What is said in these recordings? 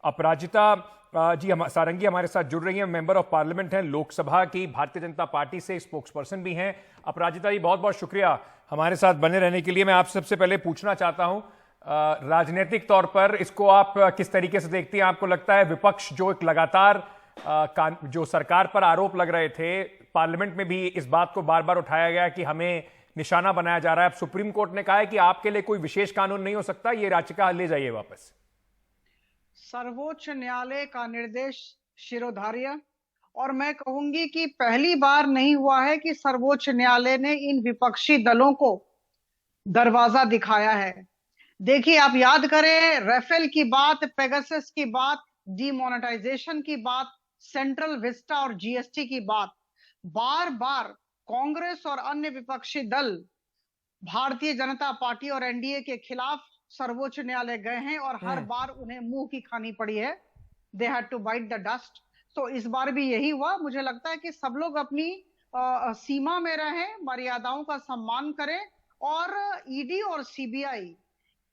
अपराजिता जी सारंगी हमारे साथ जुड़ रही हैं, मेंबर ऑफ पार्लियामेंट हैं लोकसभा की, भारतीय जनता पार्टी से स्पोक्स पर्सन भी हैं। अपराजिता जी, बहुत बहुत शुक्रिया हमारे साथ बने रहने के लिए। मैं आपसे सबसे पहले पूछना चाहता हूं, राजनीतिक तौर पर इसको आप किस तरीके से देखती हैं? आपको लगता है विपक्ष जो एक लगातार जो सरकार पर आरोप लग रहे थे, पार्लियामेंट में भी इस बात को बार बार उठाया गया कि हमें निशाना बनाया जा रहा है, अब सुप्रीम कोर्ट ने कहा है कि आपके लिए कोई विशेष कानून नहीं हो सकता, ये याचिका ले जाइए वापस। सर्वोच्च न्यायालय का निर्देश शिरोधार्य, और मैं कहूंगी कि पहली बार नहीं हुआ है कि सर्वोच्च न्यायालय ने इन विपक्षी दलों को दरवाजा दिखाया है। देखिए, आप याद करें, राफेल की बात, पेगासस की बात, डीमोनेटाइजेशन की बात, सेंट्रल विस्टा और जीएसटी की बात, बार बार कांग्रेस और अन्य विपक्षी दल भारतीय जनता पार्टी और एनडीए के खिलाफ सर्वोच्च न्यायालय गए हैं और हर बार उन्हें मुंह की खानी पड़ी है। They had to bite the dust. तो इस बार भी यही हुआ। मुझे लगता है कि सब लोग अपनी सीमा में रहें, मर्यादाओं का सम्मान करें, और ईडी और सीबीआई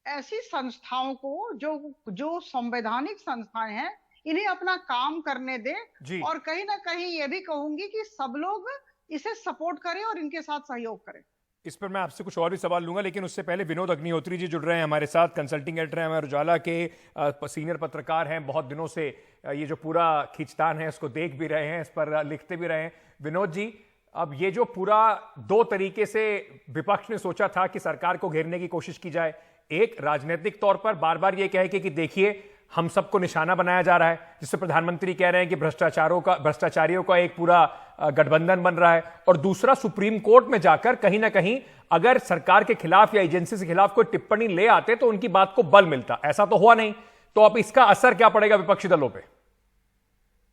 ऐसी संस्थाओं को जो संवैधानिक संस्थाएं हैं, इन्हें अपना काम करने दें। और कहीं ना कहीं ये भी कहूंगी कि सब लोग इसे सपोर्ट करें और इनके साथ सहयोग करें। इस पर मैं आपसे कुछ और भी सवाल लूंगा, लेकिन उससे पहले विनोद अग्निहोत्री जी जुड़ रहे हैं हमारे साथ, कंसल्टिंग एडिटर हैं, अमर उजाला के सीनियर पत्रकार हैं, बहुत दिनों से ये जो पूरा खींचतान है उसको देख भी रहे हैं, इस पर लिखते भी रहे हैं। विनोद जी, अब ये जो पूरा दो तरीके से विपक्ष ने सोचा था कि सरकार को घेरने की कोशिश की जाए, एक राजनीतिक तौर पर बार बार ये कहे कि देखिए हम सबको निशाना बनाया जा रहा है, जिससे प्रधानमंत्री कह रहे हैं कि भ्रष्टाचारियों का एक पूरा गठबंधन बन रहा है, और दूसरा सुप्रीम कोर्ट में जाकर कहीं ना कहीं अगर सरकार के खिलाफ या एजेंसी के खिलाफ कोई टिप्पणी ले आते तो उनकी बात को बल मिलता। ऐसा तो हुआ नहीं, तो अब इसका असर क्या पड़ेगा विपक्षी दलों पे?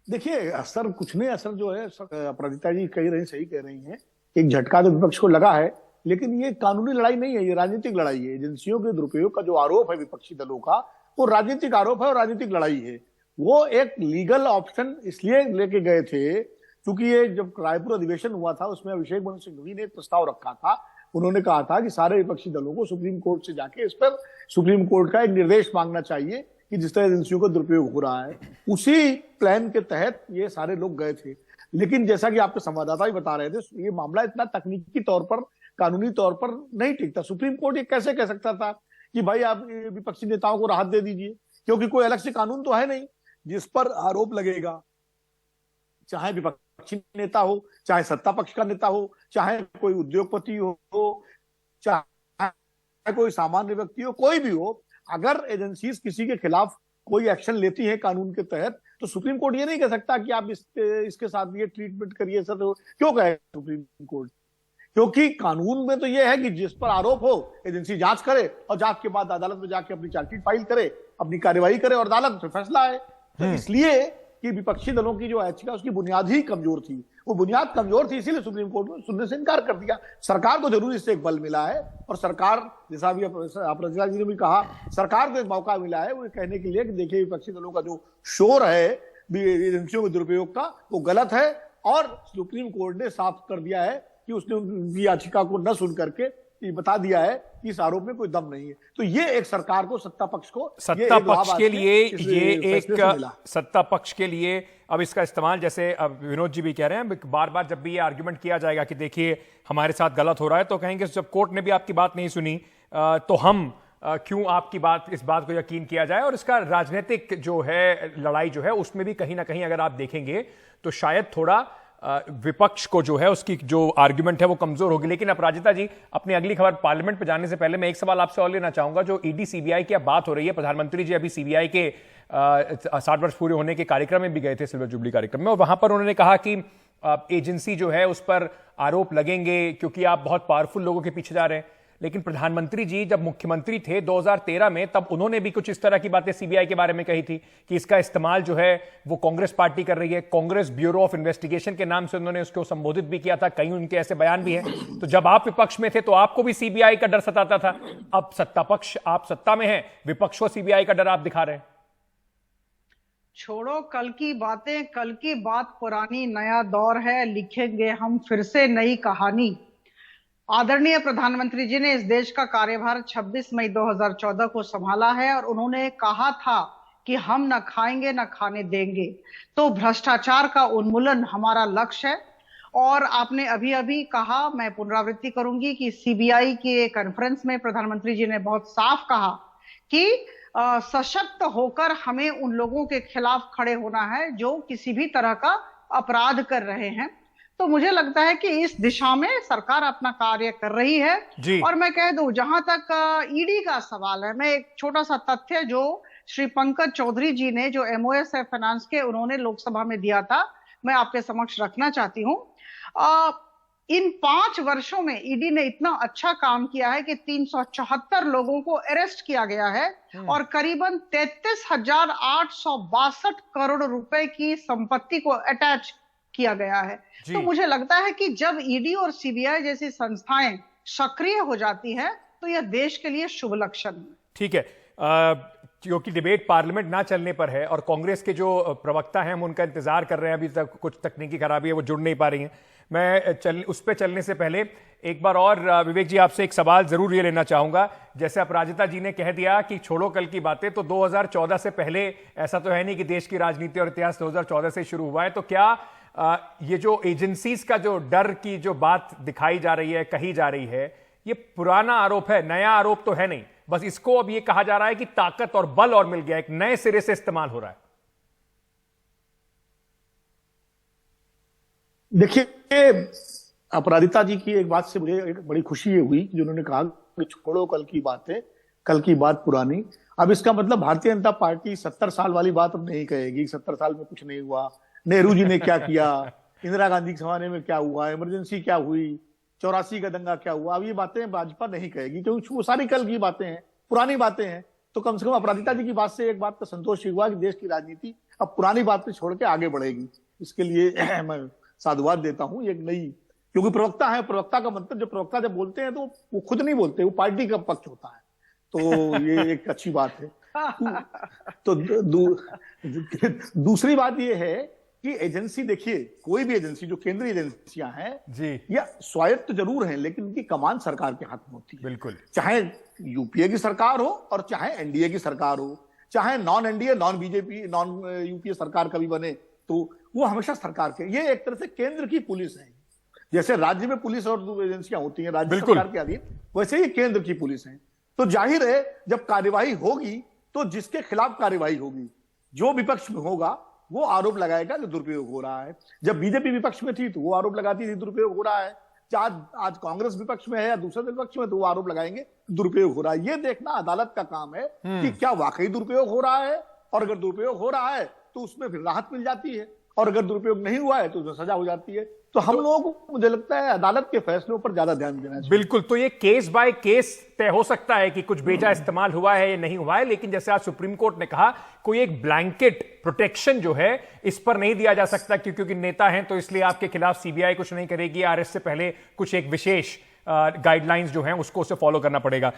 देखिए, असर कुछ नहीं, असर जो है, अपराजिता जी सही कह रही हैं, एक झटका तो विपक्ष को लगा है, लेकिन ये कानूनी लड़ाई नहीं है, ये राजनीतिक लड़ाई है। एजेंसियों के दुरुपयोग का जो आरोप है विपक्षी दलों का, वो राजनीतिक आरोप है और राजनीतिक लड़ाई है। वो एक लीगल ऑप्शन इसलिए लेके गए थे क्योंकि ये जब रायपुर अधिवेशन हुआ था उसमें अभिषेक मनु सिंघवी ने एक प्रस्ताव रखा था। उन्होंने कहा था कि सारे विपक्षी दलों को सुप्रीम कोर्ट से जाके इस पर सुप्रीम कोर्ट का एक निर्देश मांगना चाहिए कि जिस तरह एजेंसियों का दुरुपयोग हो रहा है। उसी प्लान के तहत ये सारे लोग गए थे, लेकिन जैसा कि आपके संवाददाता भी बता रहे थे, ये मामला इतना तकनीकी तौर पर, कानूनी तौर पर नहीं टिकता। सुप्रीम कोर्ट ये कैसे कह सकता था कि भाई आप विपक्षी नेताओं को राहत दे दीजिए, क्योंकि कोई अलग से कानून तो है नहीं जिस पर आरोप लगेगा, चाहे विपक्षी नेता हो, चाहे सत्ता पक्ष का नेता हो, चाहे कोई उद्योगपति हो, चाहे कोई सामान्य व्यक्ति हो, कोई भी हो। अगर एजेंसीज किसी के खिलाफ कोई एक्शन लेती है कानून के तहत, तो सुप्रीम कोर्ट ये नहीं कह सकता कि आप इसके साथ ये ट्रीटमेंट करिए। सर क्यों कहे सुप्रीम कोर्ट? क्योंकि कानून में तो यह है कि जिस पर आरोप हो एजेंसी जांच करे और जांच के बाद अदालत में जाके अपनी चार्जशीट फाइल करे, अपनी कार्यवाही करे और अदालत में फैसला है। तो इसलिए कि विपक्षी दलों की जो याचिका उसकी बुनियाद ही कमजोर थी, वो बुनियाद कमजोर थी, इसीलिए सुप्रीम कोर्ट ने सुनने से इनकार कर दिया। सरकार को जरूर इससे एक बल मिला है, और सरकार, जैसा भी अपराजिता जी ने भी कहा, सरकार को एक मौका मिला है वो कहने के लिए कि देखिए विपक्षी दलों का जो शोर है एजेंसियों के दुरुपयोग का, वो गलत है, और सुप्रीम कोर्ट ने साफ कर दिया है कि उसने उनकी याचिका को न सुन करके ये बता दिया है कि इस आरोप में कोई दम नहीं है। तो ये एक सरकार को, सत्ता पक्ष के लिए अब इसका इस्तेमाल, जैसे अब विनोद जी भी कह रहे हैं, बार बार जब भी ये आर्ग्यूमेंट किया जाएगा कि देखिए हमारे साथ गलत हो रहा है, तो कहेंगे जब कोर्ट ने भी आपकी बात नहीं सुनी तो हम क्यों आपकी इस बात को यकीन किया जाए। और इसका राजनीतिक जो है लड़ाई जो है उसमें भी कहीं ना कहीं अगर आप देखेंगे तो शायद थोड़ा विपक्ष को जो है उसकी जो आर्ग्यूमेंट है वो कमजोर होगी। लेकिन अपराजिता जी, अपनी अगली खबर पार्लियामेंट पे जाने से पहले मैं एक सवाल आपसे और लेना चाहूंगा। जो ईडी सीबीआई की अब बात हो रही है, प्रधानमंत्री जी अभी सीबीआई के 60 वर्ष पूरे होने के कार्यक्रम में भी गए थे, सिल्वर जुबली कार्यक्रम में, और वहां पर उन्होंने कहा कि एजेंसी जो है उस पर आरोप लगेंगे क्योंकि आप बहुत पावरफुल लोगों के पीछे जा रहे हैं। लेकिन प्रधानमंत्री जी जब मुख्यमंत्री थे 2013 में, तब उन्होंने भी कुछ इस तरह की बातें सीबीआई के बारे में कही थी कि इसका इस्तेमाल जो है वो कांग्रेस पार्टी कर रही है। कांग्रेस ब्यूरो ऑफ इन्वेस्टिगेशन के नाम से उन्होंने उसको संबोधित भी किया था, कई उनके ऐसे बयान भी हैं। तो जब आप विपक्ष में थे तो आपको भी सीबीआई का डर सताता था, अब सत्ता पक्ष, आप सत्ता में हैं, विपक्ष को सीबीआई का डर आप दिखा रहे हैं। छोड़ो कल की बातें, कल की बात पुरानी, नया दौर है, लिखेंगे हम फिर से नई कहानी। आदरणीय प्रधानमंत्री जी ने इस देश का कार्यभार 26 मई 2014 को संभाला है, और उन्होंने कहा था कि हम न खाएंगे न खाने देंगे। तो भ्रष्टाचार का उन्मूलन हमारा लक्ष्य है। और आपने अभी अभी कहा, मैं पुनरावृत्ति करूंगी कि सीबीआई के कॉन्फ्रेंस में प्रधानमंत्री जी ने बहुत साफ कहा कि सशक्त होकर हमें उन लोगों के खिलाफ खड़े होना है जो किसी भी तरह का अपराध कर रहे हैं। तो मुझे लगता है कि इस दिशा में सरकार अपना कार्य कर रही है। और मैं कह दूं, जहां तक ईडी का सवाल है, मैं एक छोटा सा तथ्य जो श्री पंकज चौधरी जी ने, जो एमओएस है फाइनेंस के, उन्होंने लोकसभा में दिया था, मैं आपके समक्ष रखना चाहती हूं। इन 5 वर्षों में ईडी ने इतना अच्छा काम किया है कि 374 लोगों को अरेस्ट किया गया है और करीबन 33,862 करोड़ रुपए की संपत्ति को अटैच किया गया है। तो मुझे लगता है कि जब ईडी और सीबीआई जैसी संस्थाएं सक्रिय हो जाती है तो यह देश के लिए शुभ लक्षण है। ठीक है, क्योंकि डिबेट पार्लियामेंट ना चलने पर है और कांग्रेस के जो प्रवक्ता हैं हम उनका इंतजार कर रहे हैं, अभी तक कुछ तकनीकी खराबी है, वो जुड़ नहीं पा रही हैं। मैं उस पर चलने से पहले एक बार और विवेक जी आपसे एक सवाल जरूर ये लेना चाहूंगा। जैसे अपराजिता जी ने कह दिया कि छोड़ो कल की बातें, तो 2014 से पहले ऐसा तो है नहीं कि देश की राजनीति और इतिहास 2014 से शुरू हुआ है। तो क्या ये जो एजेंसीज का जो डर की जो बात दिखाई जा रही है, कही जा रही है, ये पुराना आरोप है, नया आरोप तो है नहीं, बस इसको अब ये कहा जा रहा है कि ताकत और बल और मिल गया, एक नए सिरे से इस्तेमाल हो रहा है? देखिए, अपराजिता जी की एक बात से मुझे एक बड़ी खुशी ये हुई कि उन्होंने कहा कि छोड़ो कल की बातें, कल की बात पुरानी। अब इसका मतलब भारतीय जनता पार्टी 70 साल वाली बात अब नहीं कहेगी, 70 साल में कुछ नहीं हुआ, नेहरू जी ने क्या किया, इंदिरा गांधी के जमाने में क्या हुआ, इमरजेंसी क्या हुई, 84 का दंगा क्या हुआ, अब ये बातें भाजपा नहीं कहेगी क्योंकि वो सारी कल की बातें हैं, पुरानी बातें हैं। तो कम से कम अपराजिता जी की बात से एक बात का संतोष हुआ कि देश की राजनीति अब पुरानी बात पे छोड़ के आगे बढ़ेगी। इसके लिए मैं साधुवाद देता हूं। एक नई, क्योंकि प्रवक्ता है, प्रवक्ता का मतलब, जो प्रवक्ता जब बोलते हैं तो वो खुद नहीं बोलते, वो पार्टी का पक्ष होता है, तो ये एक अच्छी बात है। तो दूसरी बात ये है कि एजेंसी, देखिए कोई भी एजेंसी, जो केंद्रीय एजेंसियां हैं जी, या स्वायत्त जरूर हैं, लेकिन उनकी कमान सरकार के हाथ में होती है। बिल्कुल, चाहे यूपीए की सरकार हो और चाहे एनडीए की सरकार हो, चाहे non NDA, non BJP, non UPA सरकार कभी बने, तो वो हमेशा सरकार के, ये एक तरह से केंद्र की पुलिस है। जैसे राज्य में पुलिस और एजेंसियां होती हैं राज्य सरकार के अधीन, वैसे ही केंद्र की पुलिस है। तो जाहिर है जब कार्यवाही होगी तो जिसके खिलाफ कार्यवाही होगी, जो विपक्ष में होगा वो आरोप लगाएगा कि दुरुपयोग हो रहा है। जब बीजेपी विपक्ष में थी तो वो आरोप लगाती थी दुरुपयोग हो रहा है। आज कांग्रेस विपक्ष में है या दूसरे विपक्ष में, तो वो आरोप लगाएंगे दुरुपयोग हो रहा है। ये देखना अदालत का काम है कि क्या वाकई दुरुपयोग हो रहा है, और अगर दुरुपयोग हो रहा है तो उसमें फिर राहत मिल जाती है, और अगर दुरुपयोग नहीं हुआ है तो उसमें सजा हो जाती है। तो हम लोगों को, मुझे लगता है, अदालत के फैसलों पर ज्यादा ध्यान देना चाहिए। बिल्कुल, तो ये केस बाय केस तय हो सकता है कि कुछ बेजा इस्तेमाल हुआ है या नहीं हुआ है, लेकिन जैसे आज सुप्रीम कोर्ट ने कहा, कोई एक ब्लैंकेट प्रोटेक्शन जो है इस पर नहीं दिया जा सकता क्योंकि नेता हैं, तो इसलिए आपके खिलाफ सीबीआई कुछ नहीं करेगी, आरएस से पहले कुछ एक विशेष गाइडलाइंस जो हैं उसको उसे फॉलो करना पड़ेगा।